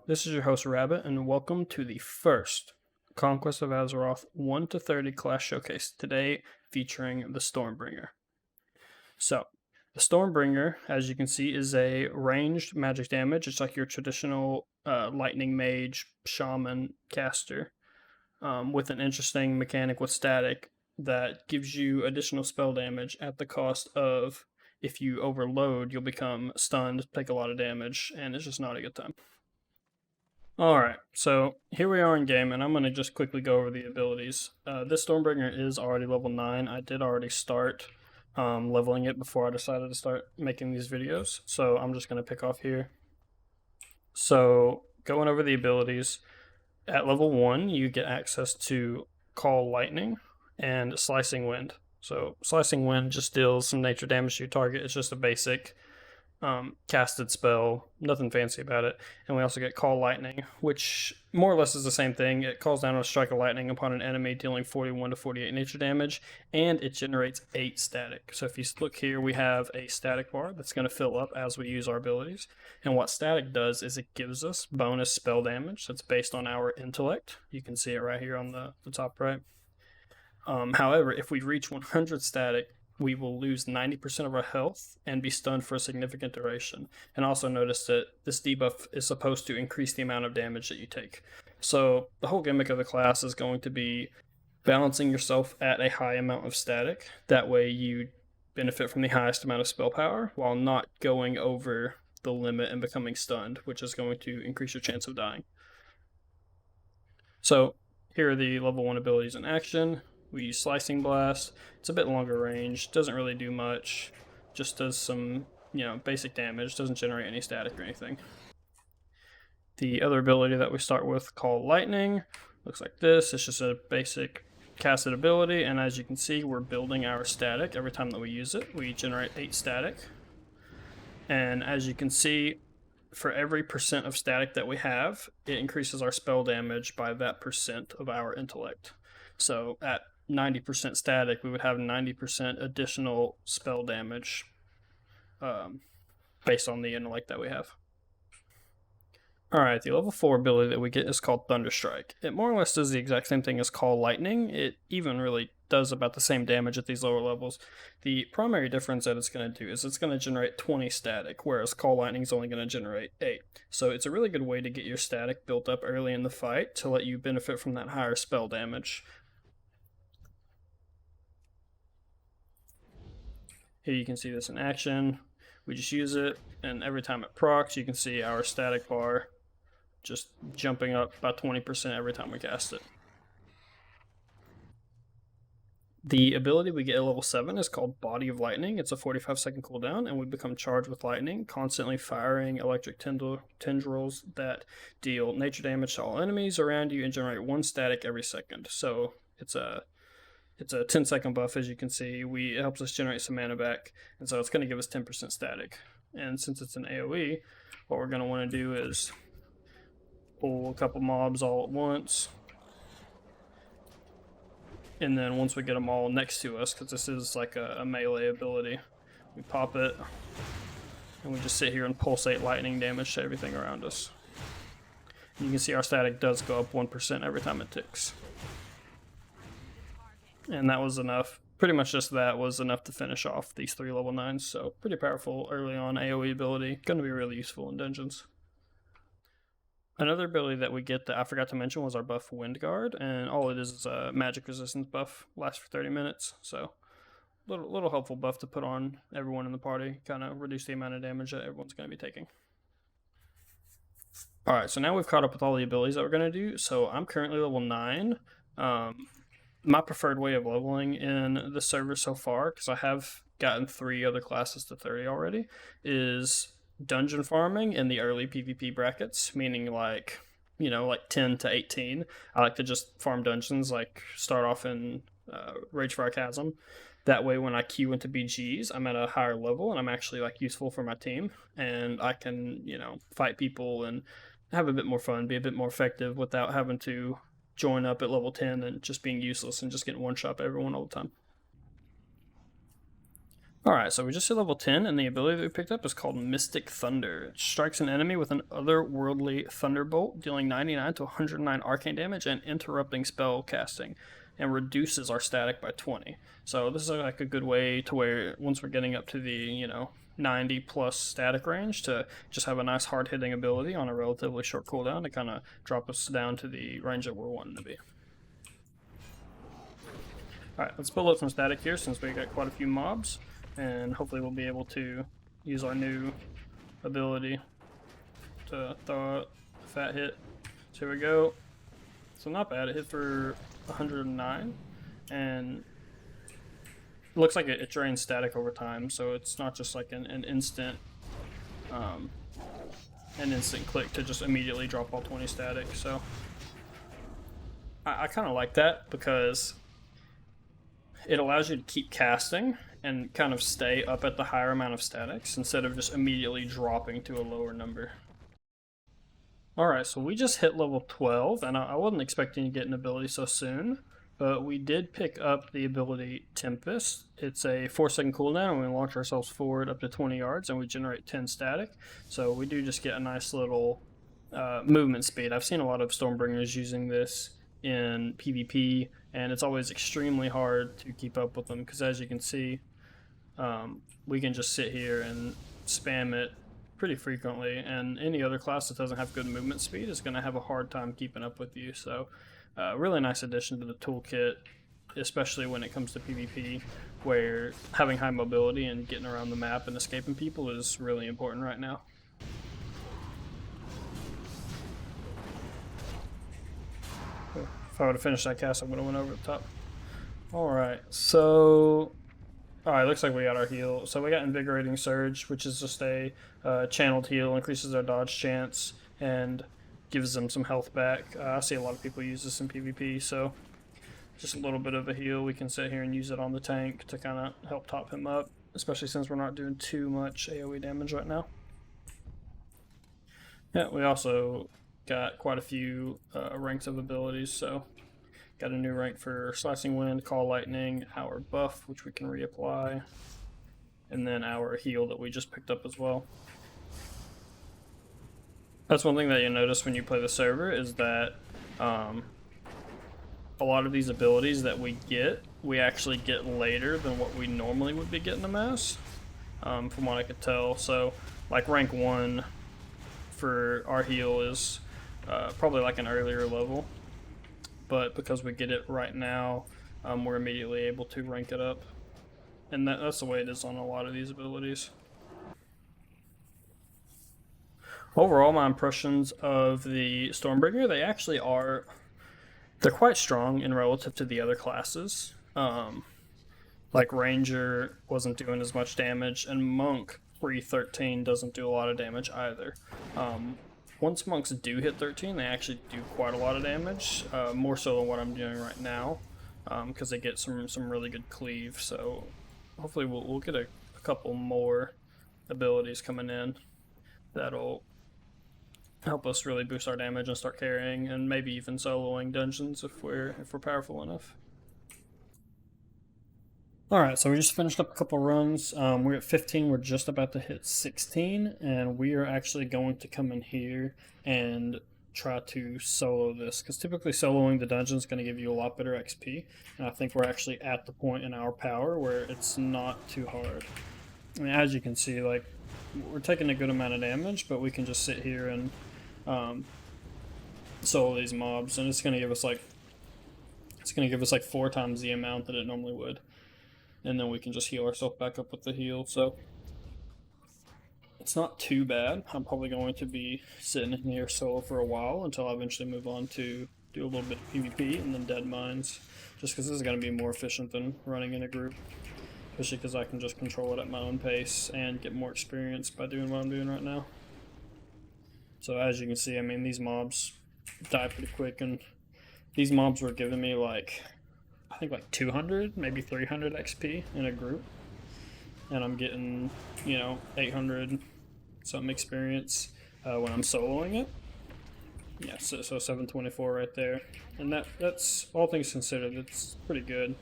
this is your host Rabbit, and welcome to the first Conquest of Azeroth 1 to 30 class showcase, today featuring the Stormbringer. So, the Stormbringer, as you can see, is a ranged magic damage. It's like your traditional lightning mage, shaman, caster, with an interesting mechanic with static that gives you additional spell damage at the cost of, if you overload, you'll become stunned, take a lot of damage, and it's just not a good time. Alright, so here we are in game, and I'm going to just quickly go over the abilities. This Stormbringer is already level 9. I did already start leveling it before I decided to start making these videos, so I'm just going to pick off here. So, going over the abilities, at level 1 you get access to Call Lightning and Slicing Wind. So, Slicing Wind just deals some nature damage to your target. It's just a basic casted spell, nothing fancy about it. And we also get Call Lightning, which more or less is the same thing. It calls down a strike of lightning upon an enemy, dealing 41 to 48 nature damage, and it generates 8 static. So if you look here, we have a static bar that's going to fill up as we use our abilities. And what static does is it gives us bonus spell damage that's based on our intellect. You can see it right here on the top right. However, if we reach 100 static, we will lose 90% of our health and be stunned for a significant duration. And also notice that this debuff is supposed to increase the amount of damage that you take. So the whole gimmick of the class is going to be balancing yourself at a high amount of static. That way you benefit from the highest amount of spell power while not going over the limit and becoming stunned, which is going to increase your chance of dying. So here are the level 1 abilities in action. We use Slicing Blast. It's a bit longer range, doesn't really do much, just does some, basic damage, doesn't generate any static or anything. The other ability that we start with, Call Lightning, looks like this. It's just a basic casted ability, and as you can see, we're building our static every time that we use it. We generate 8 static, and as you can see, for every percent of static that we have, it increases our spell damage by that percent of our intellect. So at 90% static, we would have 90% additional spell damage based on the intellect that we have. Alright, the level 4 ability that we get is called Thunderstrike. It more or less does the exact same thing as Call Lightning. It even really does about the same damage at these lower levels. The primary difference that it's going to do is it's going to generate 20 static, whereas Call Lightning is only going to generate 8. So it's a really good way to get your static built up early in the fight to let you benefit from that higher spell damage. Here you can see this in action. We just use it, and every time it procs, you can see our static bar just jumping up about 20% every time we cast it. The ability we get at level 7 is called Body of Lightning. It's a 45-second cooldown, and we become charged with lightning, constantly firing electric tendrils that deal nature damage to all enemies around you and generate 1 static every second. So it's a 10-second buff, as you can see. It helps us generate some mana back, and so it's going to give us 10% static. And since it's an AoE, what we're going to want to do is pull a couple mobs all at once. And then once we get them all next to us, because this is like a melee ability, we pop it, and we just sit here and pulsate lightning damage to everything around us. And you can see our static does go up 1% every time it ticks. And that was enough. Pretty much just that was enough to finish off these 3 level 9s, so pretty powerful early on AoE ability. Going to be really useful in dungeons. Another ability that we get that I forgot to mention was our buff Wind Guard, and all it is a magic resistance buff. Lasts for 30 minutes, so little helpful buff to put on everyone in the party, kind of reduce the amount of damage that everyone's going to be taking. Alright, so now we've caught up with all the abilities that we're going to do. So I'm currently level 9. My preferred way of leveling in the server so far, because I have gotten 3 other classes to 30 already, is dungeon farming in the early PvP brackets, meaning like 10 to 18. I like to just farm dungeons, like start off in Ragefire Chasm. That way when I queue into BGs, I'm at a higher level and I'm actually useful for my team, and I can, fight people and have a bit more fun, be a bit more effective without having to join up at level 10 and just being useless and just getting one shot by everyone all the time. Alright, so we just hit level 10, and the ability that we picked up is called Mystic Thunder. It strikes an enemy with an otherworldly thunderbolt, dealing 99 to 109 arcane damage and interrupting spell casting, and reduces our static by 20. So this is like a good way to where, once we're getting up to the, 90 plus static range, to just have a nice hard hitting ability on a relatively short cooldown to kind of drop us down to the range that we're wanting to be. Alright, let's build up some static here since we got quite a few mobs, and hopefully we'll be able to use our new ability to throw out a fat hit. So here we go. So not bad, it hit for 109, and it looks like it drains static over time, so it's not just like an instant click to just immediately drop all 20 static. So I kind of like that because it allows you to keep casting and kind of stay up at the higher amount of statics instead of just immediately dropping to a lower number. Alright, so we just hit level 12, and I wasn't expecting to get an ability so soon, but we did pick up the ability Tempest. It's a 4-second cooldown, and we launch ourselves forward up to 20 yards, and we generate 10 static, so we do just get a nice little movement speed. I've seen a lot of Stormbringers using this in PvP, and it's always extremely hard to keep up with them, because as you can see, we can just sit here and spam it pretty frequently, and any other class that doesn't have good movement speed is going to have a hard time keeping up with you. So really nice addition to the toolkit, especially when it comes to PvP, where having high mobility and getting around the map and escaping people is really important right now. If I would have finished that cast, I would have went over the top. Alright, so alright, looks like we got our heal. So we got Invigorating Surge, which is just a channeled heal, increases our dodge chance, and gives them some health back. I see a lot of people use this in PvP, so just a little bit of a heal. We can sit here and use it on the tank to kind of help top him up, especially since we're not doing too much AoE damage right now. Yeah, we also got quite a few ranks of abilities, so got a new rank for Slicing Wind, Call Lightning, our buff, which we can reapply, and then our heal that we just picked up as well. That's one thing that you'll notice when you play the server, is that a lot of these abilities that we actually get later than what we normally would be getting them as, from what I could tell. So like rank 1 for our heal is probably like an earlier level, but because we get it right now, we're immediately able to rank it up, and that's the way it is on a lot of these abilities. Overall, my impressions of the Stormbringer, they're quite strong in relative to the other classes. Like Ranger wasn't doing as much damage, and Monk pre-13 doesn't do a lot of damage either. Once monks do hit 13, they actually do quite a lot of damage, more so than what I'm doing right now, because they get some really good cleave. So hopefully we'll get a couple more abilities coming in that'll help us really boost our damage and start carrying, and maybe even soloing dungeons if we're powerful enough. Alright, so we just finished up a couple runs. We're at 15, we're just about to hit 16, and we are actually going to come in here and try to solo this, because typically soloing the dungeon is going to give you a lot better XP, and I think we're actually at the point in our power where it's not too hard. I mean, as you can see, like, we're taking a good amount of damage, but we can just sit here and solo these mobs, and it's going to give us like 4 times the amount that it normally would. And then we can just heal ourselves back up with the heal, so it's not too bad. I'm probably going to be sitting in here solo for a while until I eventually move on to do a little bit of PvP and then Dead Mines, just because this is going to be more efficient than running in a group, especially because I can just control it at my own pace and get more experience by doing what I'm doing right now. So as you can see, I mean, these mobs die pretty quick, and these mobs were giving me like, I think like 200, maybe 300 XP in a group, and I'm getting, 800 something experience when I'm soloing it. Yeah, so 724 right there, and that's all things considered, it's pretty good.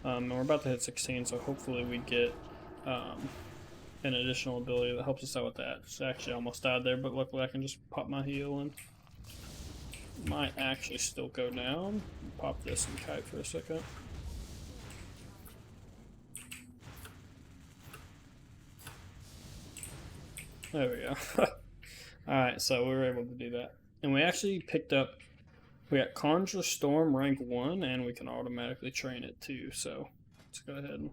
And we're about to hit 16, so hopefully we get an additional ability that helps us out with that. So actually almost died there, but luckily I can just pop my heal and might actually still go down. Pop this and kite for a second. There we go. Alright, so we were able to do that. And we actually picked up, we got Conjure Storm rank 1, and we can automatically train it too, so let's go ahead and...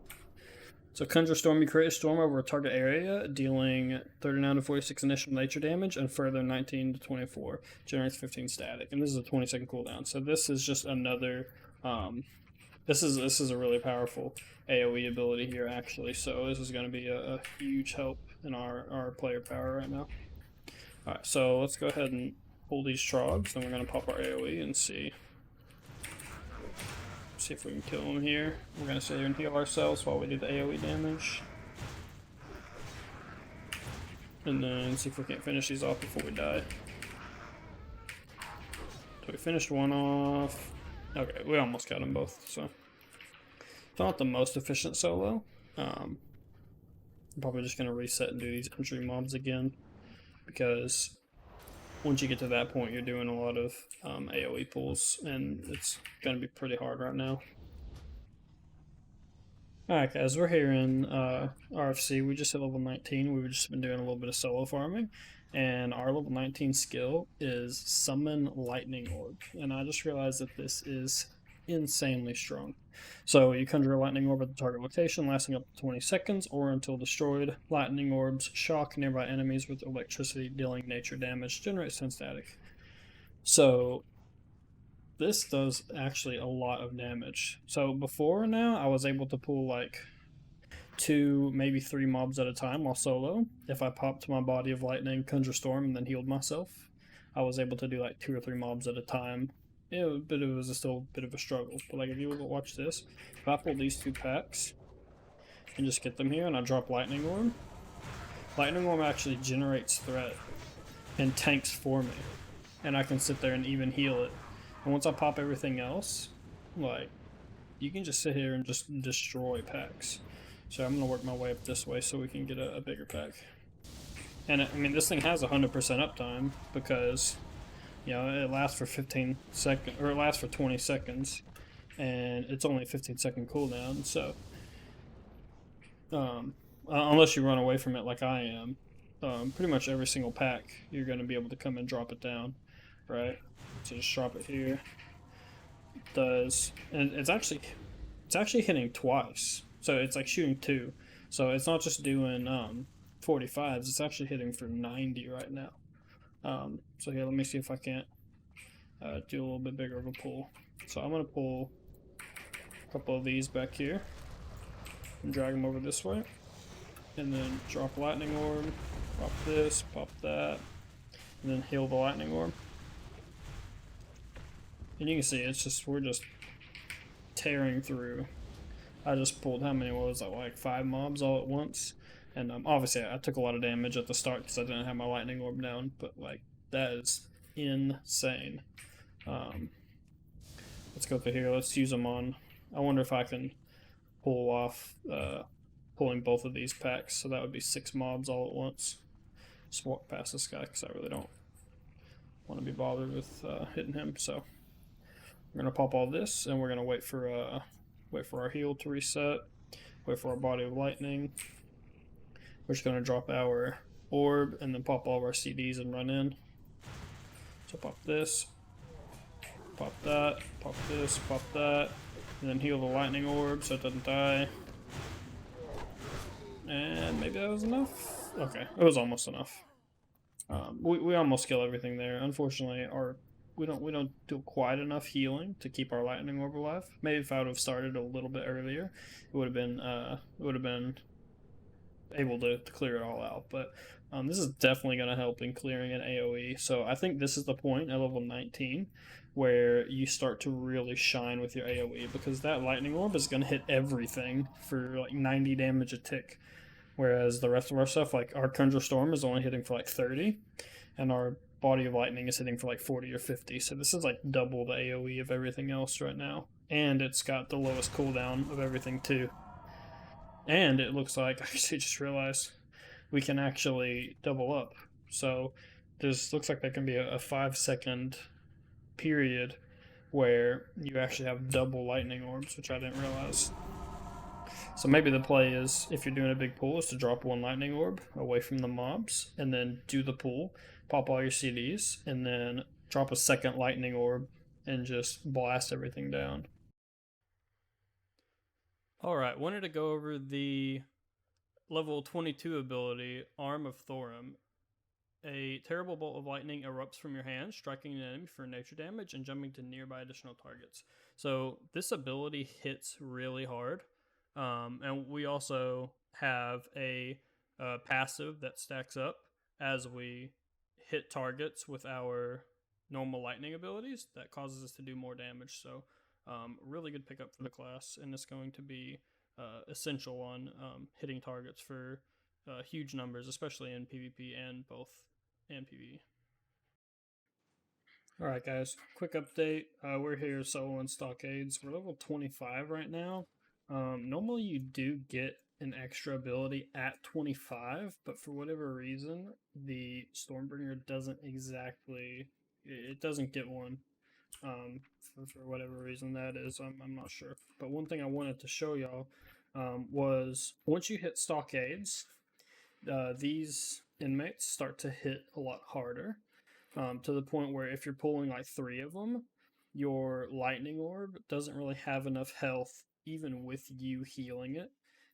So Conjure Storm, you create a storm over a target area, dealing 39 to 46 initial nature damage, and further 19 to 24, generates 15 static, and this is a 20-second cooldown. So this is just another, this is a really powerful AoE ability here, actually, so this is going to be a huge help in our player power right now. Alright, so let's go ahead and pull these trogs, then we're going to pop our AoE and see if we can kill him here. We're going to sit here and heal ourselves while we do the AoE damage. And then see if we can't finish these off before we die. So we finished one off. Okay, we almost got them both, so. It's not the most efficient solo. I'm probably just going to reset and do these entry mobs again, because once you get to that point, you're doing a lot of AoE pulls, and it's going to be pretty hard right now. Alright guys, we're here in RFC. We just hit level 19. We've just been doing a little bit of solo farming, and our level 19 skill is Summon Lightning Orb. And I just realized that this is insanely strong. So you conjure a lightning orb at the target location, lasting up to 20 seconds, or until destroyed. Lightning orbs shock nearby enemies with electricity, dealing nature damage, generates 10 static. So this does actually a lot of damage. So before now, I was able to pull like 2, maybe 3 mobs at a time while solo. If I popped my body of lightning, conjure storm, and then healed myself, I was able to do like 2 or 3 mobs at a time. But it was still a bit of a struggle. But like, if you look at, watch this, if I pull these 2 packs and just get them here, and I drop Lightning Orb actually generates threat and tanks for me, and I can sit there and even heal it. And once I pop everything else, like, you can just sit here and just destroy packs. So I'm gonna work my way up this way so we can get a bigger pack. And I mean, this thing has 100% uptime because, you know, it lasts for 15 seconds, or it lasts for 20 seconds, and it's only a 15-second cooldown, so unless you run away from it like I am, pretty much every single pack you're going to be able to come and drop it down, right? So just drop it here. It does, and it's actually hitting twice, so it's like shooting 2, so it's not just doing 45s, it's actually hitting for 90 right now. So here, let me see if I can't do a little bit bigger of a pull. So I'm going to pull a couple of these back here and drag them over this way, and then drop Lightning Orb, pop this, pop that, and then heal the Lightning Orb. And you can see it's just, we're just tearing through. I just pulled, how many was that, like 5 mobs all at once? And obviously I took a lot of damage at the start because I didn't have my Lightning Orb down, but like, that is insane. Let's go through here, let's use them on, I wonder if I can pull off pulling both of these packs, so that would be 6 mobs all at once. Just walk past this guy because I really don't want to be bothered with hitting him, so we're going to pop all this, and we're going to wait for our heal to reset, wait for our body of lightning. We're just going to drop our orb and then pop all of our CDs and run in. So pop this, pop that, pop this, pop that, and then heal the lightning orb so it doesn't die. And maybe that was enough? Okay, it was almost enough. We almost kill everything there. Unfortunately, we don't do quite enough healing to keep our lightning orb alive. Maybe if I would have started a little bit earlier, it would have been able to clear it all out. But this is definitely going to help in clearing an AoE. So I think this is the point at level 19 where you start to really shine with your AoE, because that lightning orb is going to hit everything for like 90 damage a tick. Whereas the rest of our stuff, like our Conjure Storm, is only hitting for like 30, and our Body of Lightning is hitting for like 40 or 50. So this is like double the AoE of everything else right now. And it's got the lowest cooldown of everything too. And it looks like, I actually just realized, we can actually double up. So this looks like there can be a 5 second period where you actually have double lightning orbs, which I didn't realize. So maybe the play is, if you're doing a big pull, is to drop one lightning orb away from the mobs, and then do the pull, pop all your CDs, and then drop a second lightning orb and just blast everything down. Alright, wanted to go over the level 22 ability, Arm of Thorim. A terrible bolt of lightning erupts from your hand, striking an enemy for nature damage and jumping to nearby additional targets. So this ability hits really hard. And we also have a passive that stacks up as we hit targets with our normal lightning abilities that causes us to do more damage. So really good pickup for the class, and it's going to be essential on hitting targets for huge numbers, especially in PvP and PvE. Alright guys, quick update. We're here soloing Stockades. We're level 25 right now. Normally you do get an extra ability at 25, but for whatever reason, the Stormbringer doesn't get one. For whatever reason that is, I'm not sure. But one thing I wanted to show y'all was once you hit Stockades, these inmates start to hit a lot harder. To the point where if you're pulling like 3 of them, your lightning orb doesn't really have enough health, even with you healing it,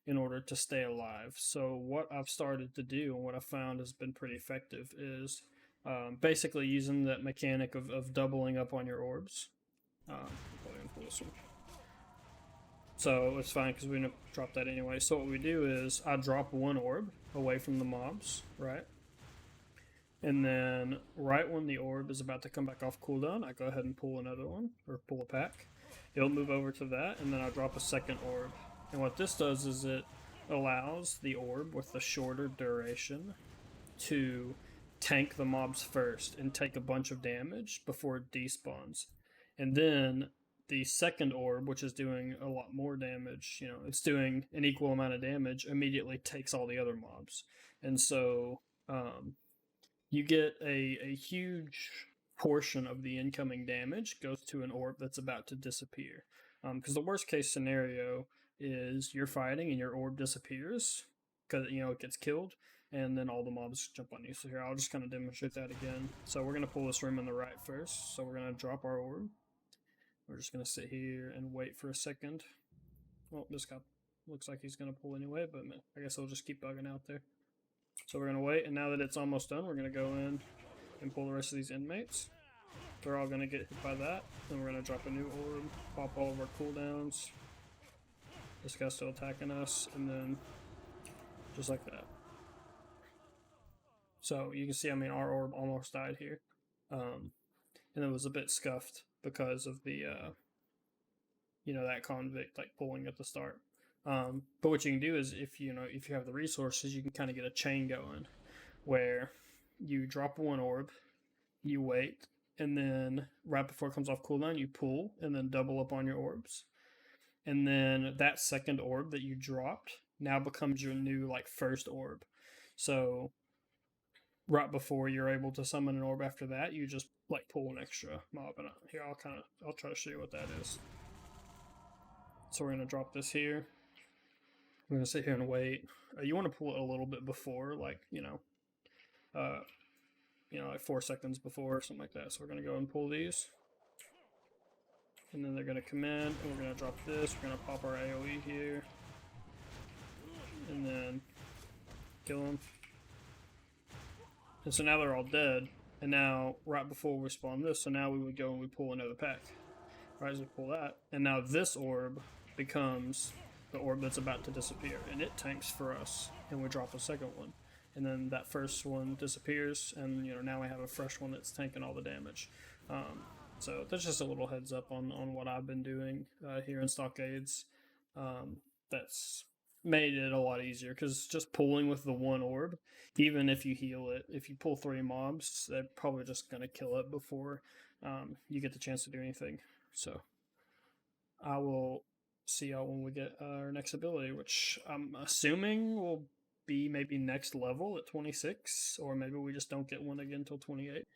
in order to stay alive. So what I've started to do, and what I've found has been pretty effective, is basically using that mechanic of doubling up on your orbs. So it's fine because we're going to drop that anyway. So what we do is I drop one orb away from the mobs, right? And then right when the orb is about to come back off cooldown, I go ahead and pull another one, or pull a pack. It'll move over to that, and then I'll drop a second orb. And what this does is it allows the orb with the shorter duration to tank the mobs first and take a bunch of damage before it despawns. And then the second orb, which is doing a lot more damage, it's doing an equal amount of damage, immediately takes all the other mobs. And so you get a huge portion of the incoming damage goes to an orb that's about to disappear. Because the worst case scenario is you're fighting and your orb disappears because it gets killed, and then all the mobs jump on you. So here, I'll just kind of demonstrate that again. So we're going to pull this room on the right first. So we're going to drop our orb. We're just going to sit here and wait for a second. Well, this guy looks like he's going to pull anyway, but I guess he'll just keep bugging out there. So we're going to wait, and now that it's almost done, we're going to go in and pull the rest of these inmates. They're all going to get hit by that. Then we're going to drop a new orb, pop all of our cooldowns. This guy's still attacking us, and then just like that. So you can see, our orb almost died here. And it was a bit scuffed because of the, that convict pulling at the start. But what you can do is, if you have the resources, you can kind of get a chain going where you drop one orb, you wait, and then right before it comes off cooldown, you pull and then double up on your orbs. And then that second orb that you dropped now becomes your new first orb. So right before you're able to summon an orb after that, you just pull an extra mob. And here, I'll try to show you what that is. So we're gonna drop this here. I'm going to sit here and wait. You want to pull it a little bit before, 4 seconds before or something like that. So we're going to go and pull these. And then they're going to come in, and we're going to drop this. We're going to pop our AoE here. And then kill them. And so now they're all dead. And now, right before we spawn this, so now we would go and we pull another pack. Right as we pull that. And now this orb becomes the orb that's about to disappear, and it tanks for us, and we drop a second one, and then that first one disappears, and now we have a fresh one that's tanking all the damage. So that's just a little heads up on what I've been doing here in Stockades. That's made it a lot easier, because just pulling with the one orb, even if you heal it, if you pull 3 mobs, they're probably just going to kill it before you get the chance to do anything. So I will see y'all when we get our next ability, which I'm assuming will be maybe next level at 26, or maybe we just don't get one again until 28.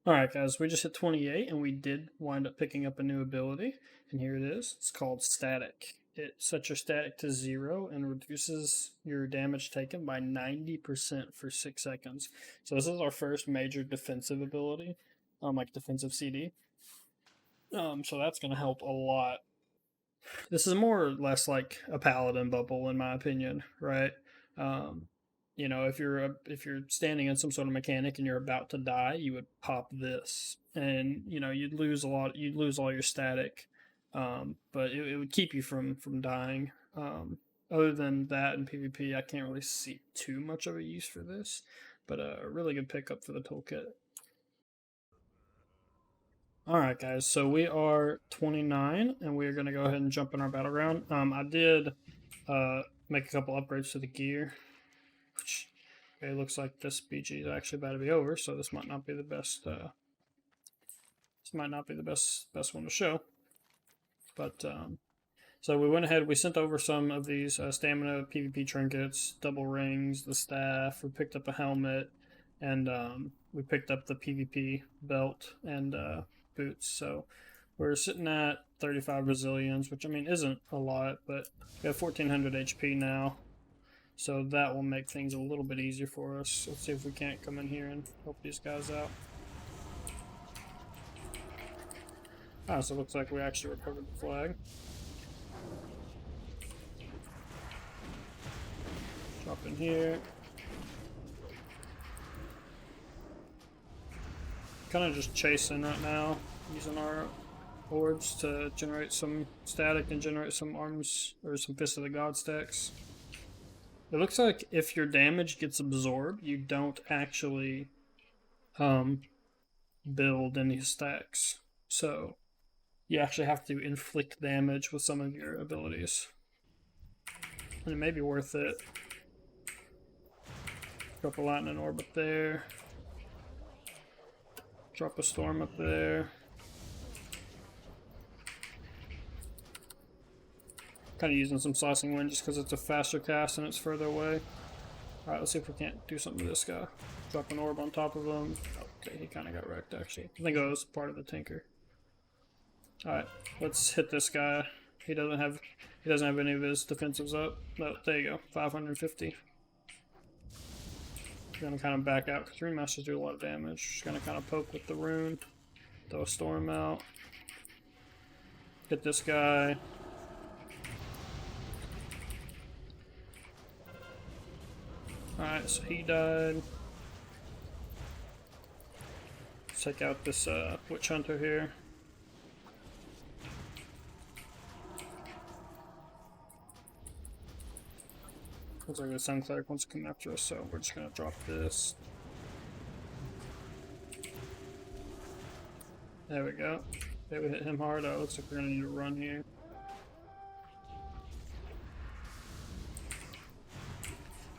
Alright guys, we just hit 28 and we did wind up picking up a new ability, and here it is. It's called Static. It sets your static to 0 and reduces your damage taken by 90% for 6 seconds. So this is our first major defensive ability, like defensive CD. So that's going to help a lot. This is more or less like a paladin bubble in my opinion, right? You know, if you're standing in some sort of mechanic and you're about to die, you would pop this, and you know you'd lose a lot. You'd lose all your static, but it would keep you from dying. Other than that, in PvP, I can't really see too much of a use for this, but a really good pickup for the toolkit. Alright guys, so we are 29 and we're going to go ahead and jump in our battleground. I did make a couple upgrades to the gear, which okay, looks like this BG is actually about to be over, so this might not be the best best one to show. But so we went ahead, we sent over some of these stamina PvP trinkets, double rings, the staff, we picked up a helmet, and we picked up the PvP belt and boots. So we're sitting at 35 resilience, which I mean isn't a lot, but we have 1400 HP now, so that will make things a little bit easier for us. Let's see if we can't come in here and help these guys out. Ah, so it looks like we actually recovered the flag. Drop in here. Kind of just chasing right now, using our orbs to generate some static and generate some arms or some Fist of the God stacks. It looks like if your damage gets absorbed, you don't actually build any stacks. So you actually have to inflict damage with some of your abilities. And it may be worth it. Drop a lightning orb up there. Drop a storm up there. Kind of using some slicing wind just because it's a faster cast and it's further away. Alright, let's see if we can't do something to this guy. Drop an orb on top of him. Okay, he kind of got wrecked actually. I think it was part of the tinker. Alright, let's hit this guy. He doesn't have any of his defensives up. But there you go, 550. Gonna kind of back out because rune masters do a lot of damage. Just gonna kind of poke with the rune, throw a storm out, hit this guy. Alright, so he died. Let's take out this witch hunter here. Looks like the Sun Cleric wants to come after us, so we're just gonna drop this. There we go. Okay, we hit him hard. Looks like we're gonna need to run here.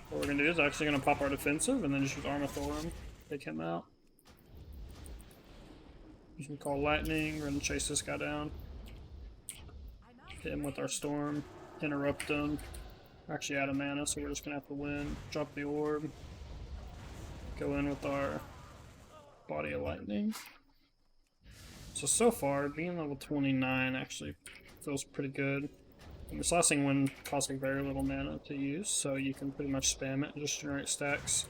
What we're gonna do is actually gonna pop our defensive and then just use Arm of Thorim, take him out. You can call lightning. We're gonna chase this guy down. Hit him with our storm, interrupt him. We're actually out of mana, so we're just gonna have to win. Drop the orb. Go in with our body of lightning. So far, being level 29 actually feels pretty good. And the slicing wind costs like very little mana to use, so you can pretty much spam it and just generate stacks.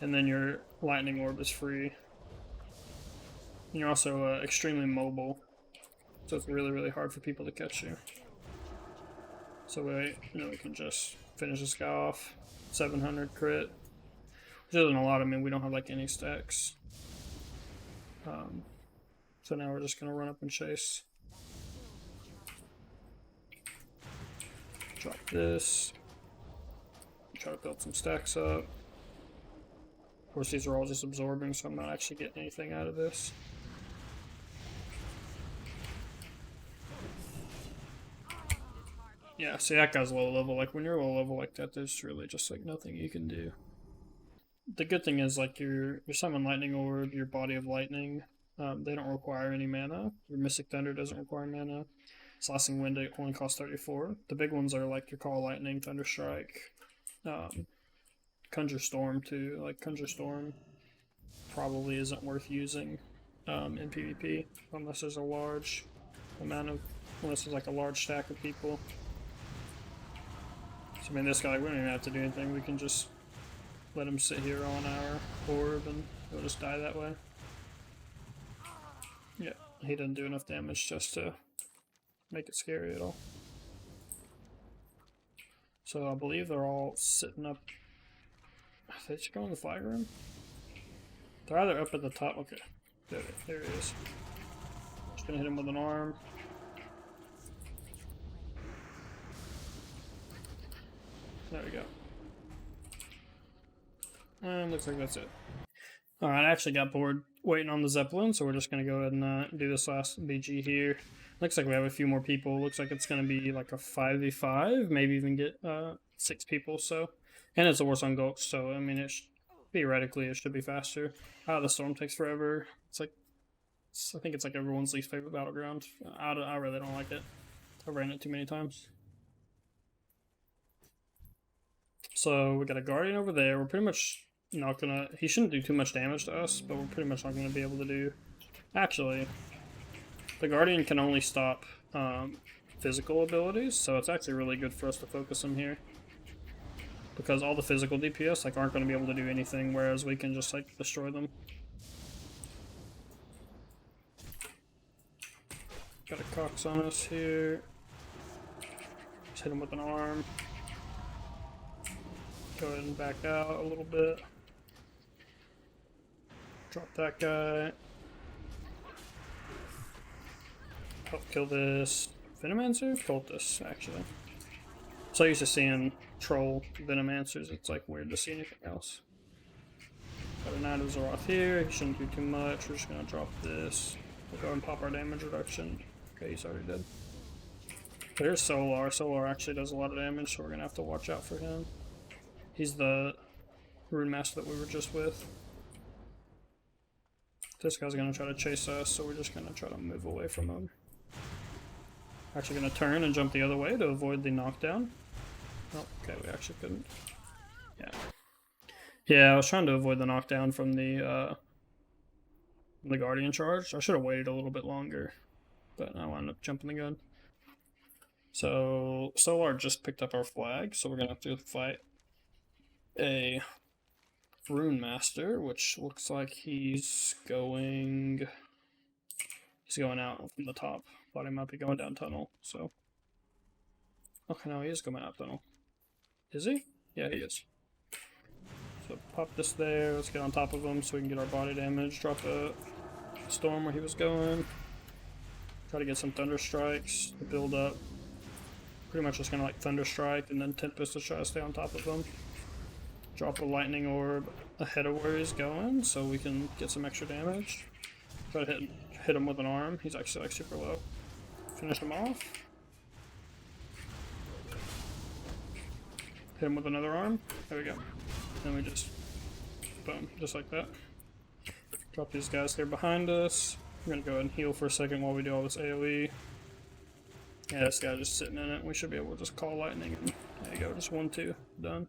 And then your lightning orb is free. And you're also extremely mobile, so it's really, really hard for people to catch you. So we can just finish this guy off. 700 crit, which isn't a lot. I mean, we don't have like any stacks. So now we're just gonna run up and chase. Drop this. Try to build some stacks up. Of course, these are all just absorbing, so I'm not actually getting anything out of this. Yeah, see, that guy's low level. Like, when you're low level like that, there's really just, like, nothing you can do. The good thing is, like, your Summon Lightning Orb, your Body of Lightning, they don't require any mana. Your Mystic Thunder doesn't require mana. Slicing Wind only costs 34. The big ones are like your Call Lightning, Thunderstrike, Conjure Storm too. Like Conjure Storm probably isn't worth using in PvP unless there's a large amount of, unless there's like a large stack of people. So I mean, this guy, we don't even have to do anything. We can just let him sit here on our orb and he'll just die that way. Yeah, he doesn't do enough damage just to make it scary at all. So I believe they're all sitting up. Are they just going in the flag room? They're either up at the top. Okay, there he is. Just gonna hit him with an arm. There we go. And looks like that's it. Alright, I actually got bored waiting on the Zeppelin, so we're just going to go ahead and do this last BG here. Looks like we have a few more people. Looks like it's going to be like a 5v5, maybe even get 6 people, so. And it's a Warsong Gulch, so I mean, theoretically it should be faster. The Storm takes forever. It's like, I think it's like everyone's least favorite battleground. I really don't like it. I've ran it too many times. So we got a Guardian over there. We're pretty much not gonna, he shouldn't do too much damage to us, but we're pretty much not gonna be able to do, actually, the Guardian can only stop physical abilities, so it's actually really good for us to focus him here. Because all the physical DPS like aren't gonna be able to do anything, whereas we can just like destroy them. Got a Cox on us here. Just hit him with an arm. Go ahead and back out a little bit. Drop that guy. Help kill this Venomancer? Cultist, actually. So used to seeing troll Venomancers, it's like weird to see anything else. Got a Knight of Azeroth here, he shouldn't do too much. We're just gonna drop this. We'll go ahead and pop our damage reduction. Okay, he's already dead. But here's Solar. Solar actually does a lot of damage, so we're gonna have to watch out for him. He's the Rune Master that we were just with. This guy's gonna try to chase us, so we're just gonna try to move away from him. Actually gonna turn and jump the other way to avoid the knockdown. Oh, okay, we actually couldn't. Yeah. Yeah, I was trying to avoid the knockdown from the Guardian charge. I should have waited a little bit longer, but I wound up jumping the gun. So, Solar just picked up our flag, so we're gonna have to fight a Rune Master, which looks like he's going out from the top. Thought he might be going down tunnel, so. Okay, no, he is going out tunnel. Is he? Yeah, he is. So pop this there, let's get on top of him so we can get our body damage. Drop a storm where he was going. Try to get some Thunderstrikes to build up. Pretty much just gonna like Thunderstrike and then Tempest to try to stay on top of him. Drop a lightning orb ahead of where he's going so we can get some extra damage. Try to hit him with an arm. He's actually like super low. Finish him off. Hit him with another arm. There we go. Then we just, boom, just like that. Drop these guys here behind us. We're gonna go ahead and heal for a second while we do all this AoE. Yeah, this guy's just sitting in it. We should be able to just call lightning and there you go, just 1-2, done.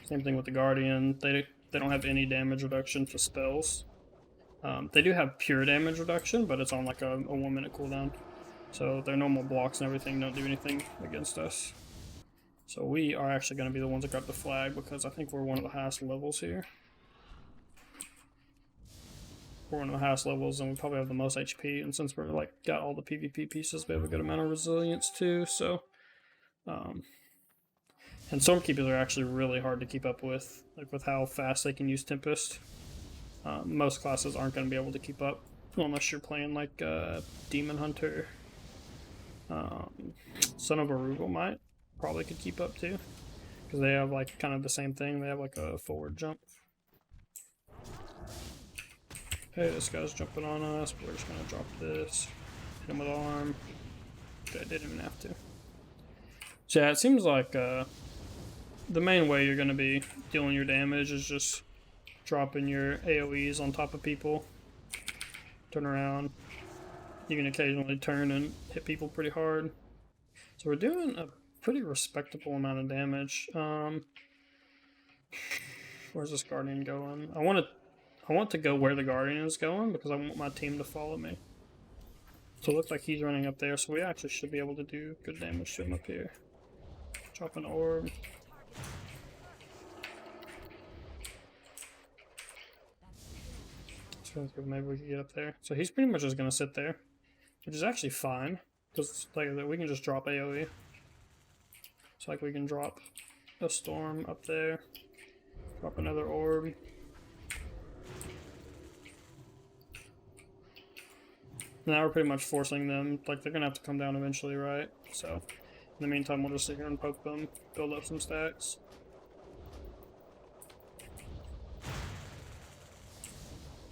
Same thing with the Guardian. They don't have any damage reduction for spells. They do have pure damage reduction, but it's on like a 1 minute cooldown. So their normal blocks and everything don't do anything against us. So we are actually going to be the ones that grab the flag because I think we're one of the highest levels here. We're one of the highest levels and we probably have the most HP, and since we're like got all the PvP pieces, we have a good amount of resilience too, so and Stormkeepers are actually really hard to keep up with, like with how fast they can use Tempest. Most classes aren't going to be able to keep up unless you're playing like Demon Hunter. Son of Arugal might probably could keep up too, because they have like kind of the same thing. They have like a forward jump. Hey, this guy's jumping on us. We're just gonna drop this. Hit him with arm. Okay, I didn't even have to. So yeah, it seems like the main way you're gonna be dealing your damage is just dropping your AoEs on top of people. Turn around. you can occasionally turn and hit people pretty hard. So we're doing a pretty respectable amount of damage. Where's this Guardian going? I want to go where the Guardian is going because I want my team to follow me. So it looks like he's running up there, so we actually should be able to do good damage to him up here. Drop an orb. So maybe we can get up there. So he's pretty much just going to sit there, which is actually fine, because like we can just drop AoE. So like we can drop a storm up there, drop another orb. Now we're pretty much forcing them, like they're going to have to come down eventually, right? So in the meantime, we'll just sit here and poke them, build up some stacks.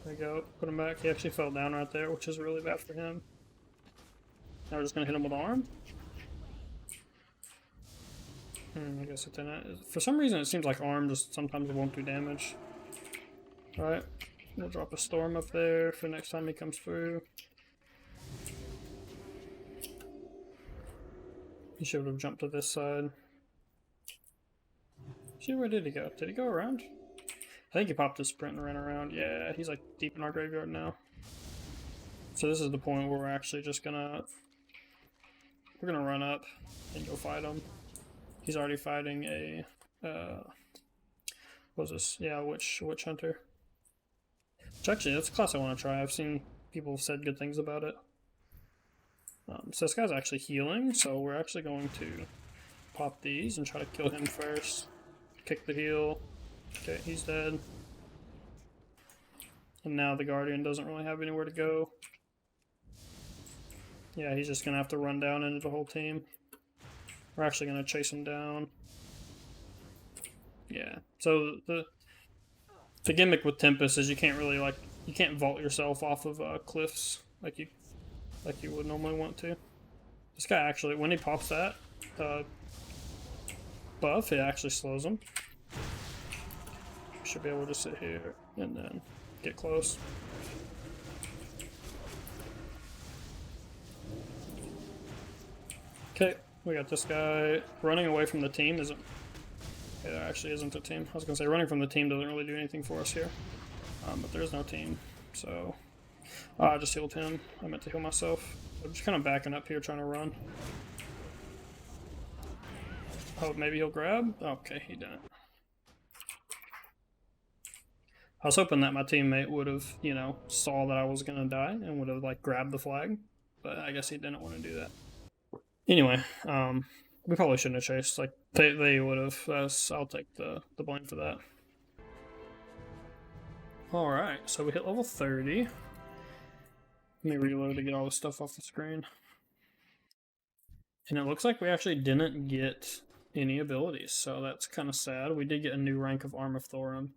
There we go, put him back. He actually fell down right there, which is really bad for him. Now we're just going to hit him with arm. I guess it didn't. For some reason, it seems like arm just sometimes won't do damage. Alright, we'll drop a storm up there for next time he comes through. He should have jumped to this side. See, where did he go? Did he go around? I think he popped his sprint and ran around. Yeah, he's like deep in our graveyard now. So this is the point where we're actually just gonna... We're gonna run up and go fight him. He's already fighting a... what was this? Yeah, Witch Hunter. Which actually, that's a class I want to try. I've seen people said good things about it. So this guy's actually healing, so we're actually going to pop these and try to kill him first. Kick the heal. Okay, he's dead. And now the Guardian doesn't really have anywhere to go. Yeah, he's just going to have to run down into the whole team. We're actually going to chase him down. Yeah, so the gimmick with Tempest is you can't really, like, you can't vault yourself off of cliffs like you would normally want to. This guy actually, when he pops that buff, it actually slows him. Should be able to sit here and then get close. Okay, we got this guy running away from the team. Isn't? Okay, there actually isn't a team. I was gonna say running from the team doesn't really do anything for us here, but there's no team. So I just healed him. I meant to heal myself. I'm just kind of backing up here, trying to run. Oh, maybe he'll grab. Okay, he didn't. I was hoping that my teammate would have, you know, saw that I was gonna die and would have like grabbed the flag, but I guess he didn't want to do that. Anyway, we probably shouldn't have chased. Like they would have. I'll take the blame for that. All right, so we hit level 30. Let me reload to get all the stuff off the screen. And it looks like we actually didn't get any abilities, so that's kind of sad. We did get a new rank of Arm of Thorim.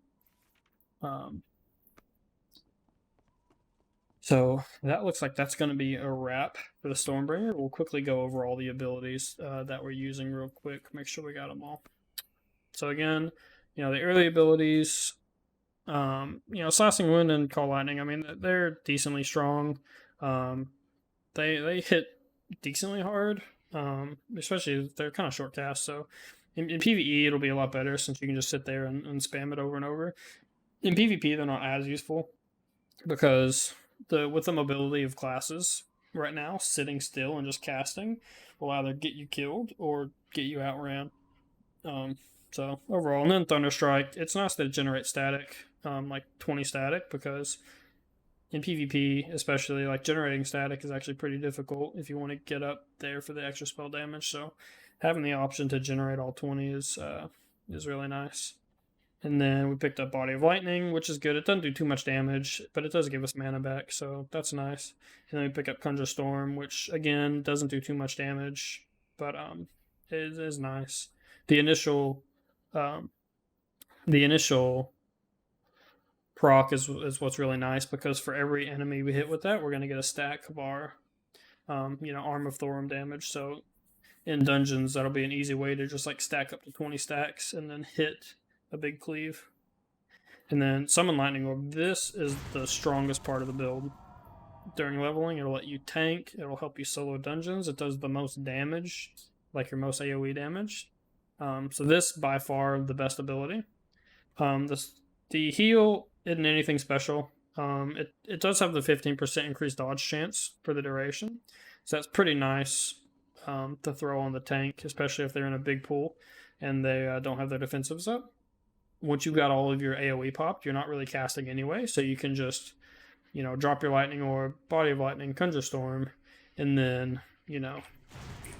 So that looks like that's going to be a wrap for the Stormbringer. We'll quickly go over all the abilities that we're using real quick, make sure we got them all. So again, you know, the early abilities, you know, Slashing Wind and Call Lightning, I mean, they're decently strong. They hit decently hard, especially if they're kind of short cast. So in PvE, it'll be a lot better since you can just sit there and spam it over and over. In PvP, they're not as useful because with the mobility of classes right now, sitting still and just casting will either get you killed or get you outran. So overall, and then Thunderstrike, it's nice that it generates static, like 20 static, because in PvP, especially, like generating static is actually pretty difficult if you want to get up there for the extra spell damage. So having the option to generate all 20 is really nice. And then we picked up Body of Lightning, which is good. It doesn't do too much damage, but it does give us mana back, so that's nice. And then we pick up Conjure Storm, which again doesn't do too much damage, but it is nice. The initial proc is what's really nice, because for every enemy we hit with that, we're gonna get a stack of our you know, Arm of Thorim damage. So in dungeons, that'll be an easy way to just like stack up to 20 stacks and then hit a big cleave. And then Summon Lightning Orb. This is the strongest part of the build. during leveling. It'll let you tank. It'll help you solo dungeons. It does the most damage, like your most AoE damage. So this, by far, the best ability. The heal isn't anything special. It does have the 15% increased dodge chance for the duration. So that's pretty nice to throw on the tank, especially if they're in a big pool and they don't have their defensives up. Once you've got all of your AoE popped, you're not really casting anyway, so you can just, drop your Lightning Orb, Body of Lightning, Conjure Storm, and then,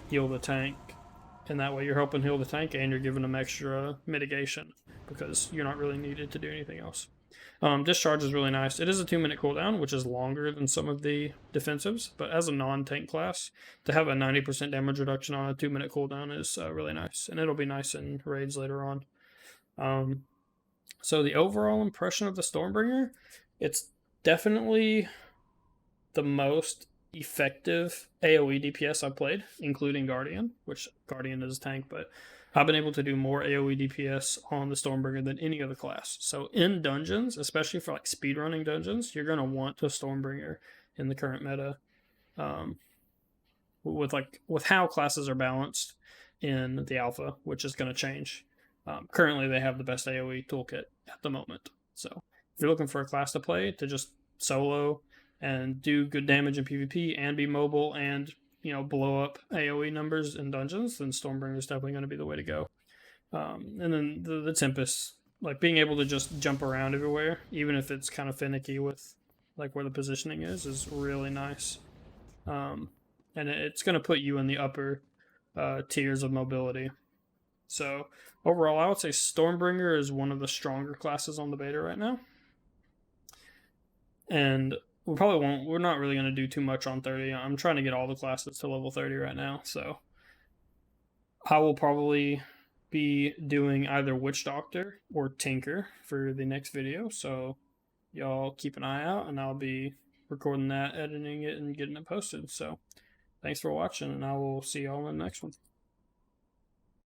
heal the tank. And that way you're helping heal the tank and you're giving them extra mitigation because you're not really needed to do anything else. Discharge is really nice. It is a 2-minute cooldown, which is longer than some of the defensives, but as a non-tank class, to have a 90% damage reduction on a 2-minute cooldown is really nice, and it'll be nice in raids later on. So the overall impression of the Stormbringer, it's definitely the most effective AoE DPS I've played, including Guardian, which Guardian is a tank, but I've been able to do more AoE DPS on the Stormbringer than any other class. So in dungeons, especially for like speedrunning dungeons, you're going to want the Stormbringer in the current meta. With how classes are balanced in the alpha, which is going to change. Currently, they have the best AoE toolkit at the moment. So if you're looking for a class to play to just solo and do good damage in PvP and be mobile and blow up AoE numbers in dungeons, then Stormbringer is definitely going to be the way to go. And then the Tempest, like being able to just jump around everywhere, even if it's kind of finicky with like where the positioning is really nice. And it's going to put you in the upper tiers of mobility. So overall, I would say Stormbringer is one of the stronger classes on the beta right now. And we're not really going to do too much on 30. I'm trying to get all the classes to level 30 right now, so I will probably be doing either Witch Doctor or Tinker for the next video, so y'all keep an eye out, and I'll be recording that, editing it, and getting it posted. So thanks for watching, and I will see y'all in the next one.